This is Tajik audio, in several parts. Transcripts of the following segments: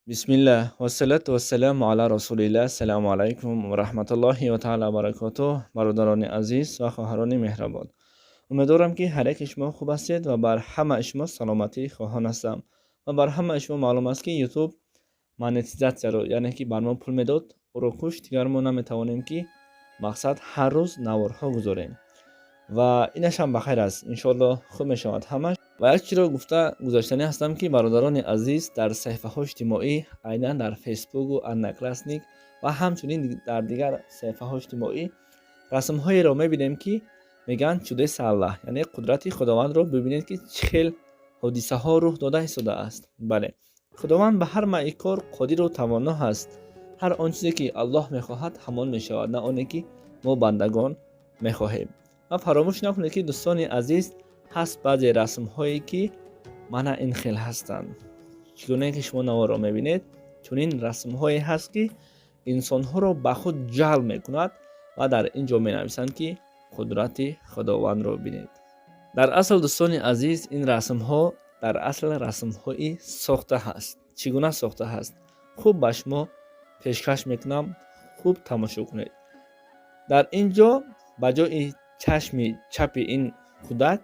Bismillah wa salatu wa salamu ala rasulillah. Assalamu alaikum wa rahmatullahi wa ta'ala wa barakatuh. Бародарони азиз ва хоҳарони меҳрабон, умедворам ки ҳар яке шумо хуб ҳастед ва бар ҳама шумо саломатӣ хоҳон ҳастам. Ва бар ҳама шумо маълум аст ки ютуб монетизатсияро, яъне ки бар мо пул медод, ӯро кушт. Дигар мо наметавонем ки мақсад ҳар рӯз наворҳо гузорем ва инашам ба хайр аст. Иншоаллоҳ хуб мешавад ҳамаш. ва як чизро гуфта гузаштанӣ ҳастам ки бародарони азиз, дар саҳифаҳои иҷтимоӣ, айнан дар фейсбуку Одноклассник ва ҳамчунин дар дигар саҳифаҳои иҷтимоӣ расмҳоеро мебинем ки мегӯянд чудеса Аллаҳ, яъне қудрати худовандро бибинед ки чӣ хел ҳодисаҳо рух дода истодааст. Бале, худованд ба ҳар майи кор қодиру тавоно ҳаст. ҳар он чизе ки Аллоҳ мехоҳад ҳамон мешавад, на оне ки мо бандагон мехоҳем. ва фаромӯш накунед ки дӯстони азиз, ҳаст баъзе расмҳое ки мана ин хел ҳастанд. Чӣ гуне ки шумо наворо мебинед, чунин расмҳое ҳаст ки инсонҳоро ба худ ҷалб мекунад ва дар ин ҷо менависанд ки қудрати худовандро бинед. Дар асл дӯстони азиз, ин расмҳо дар асл расмҳои сохта ҳаст. Чӣ гуна сохта ҳаст? Хуб ба шумо пешкаш мекунам, хуб тамошо кунед. Дар ин ҷо ба ҷои чашми чапи ин кӯдак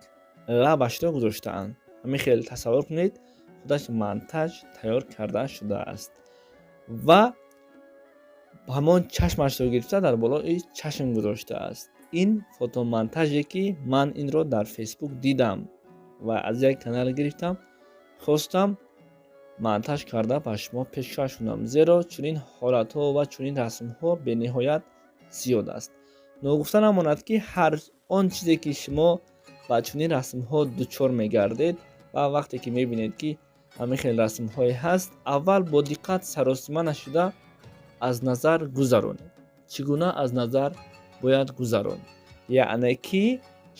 лабашро гузоштаанд. Ҳамин хел тасаввур кунед, худаш монтаж тайёр карда шудааст ва ҳамон чашмашро гирифта дар болои чашм гузоштааст. Ин фотомонтаже ки ман инро дар фейсбук дидам ва аз як канал гирифтам, хостам монтаж карда ба шумо пешкаш кунам, зеро чунин ҳолатҳо ва чунин расмҳо бениҳоят зиёд аст. Ногуфта намонад ки ҳар он чизе ки шумо ба чунин расмҳо дучор мегардед ва вақте ки мебинед ки ҳамин хел расмҳое ҳаст, аввал бо диққат саросима нашуда аз назар гузаронед. Чӣ гуна аз назар бояд гузаронд? Яъне ки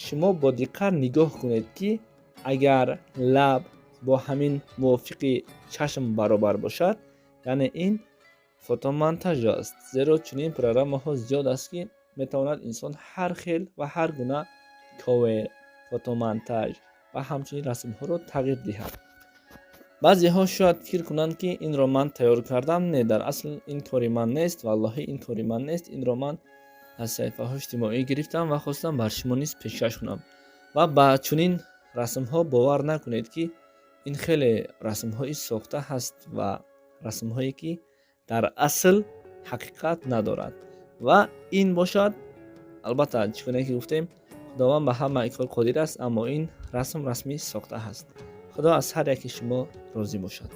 шумо бо диққат нигоҳ кунед ки агар лаб бо ҳамин мувофиқи чашм баробар бошад, яъне ин фотомонтаж аст. Зеро чунин программаҳо зиёд аст ки метавонад инсон ҳар хел ва ҳар гуна ковер, фотомонтаж ва ҳамчунин расмҳоро тағйир диҳад. баъзеҳо шояд фикр кунанд ки инро ман тайёр кардам. Не, дар асл ин кори ман нест, валлоҳи ин кори ман нест. Инро ман аз саҳифаҳои иҷтимоӣ гирифтам ва хостам бар шумо низ пешкаш кунам. ва ба чунин расмҳо бовар накунед ки ин хеле расмҳои сохта ҳаст ва расмҳое ки дар асл ҳақиқат надорад. ва ин бошад, албатта чӣ гуне ки гуфтем, худованд ба ҳама кор қодир аст, аммо ин расм расми сохта ҳаст. худо аз ҳар яке шумо розӣ бошад.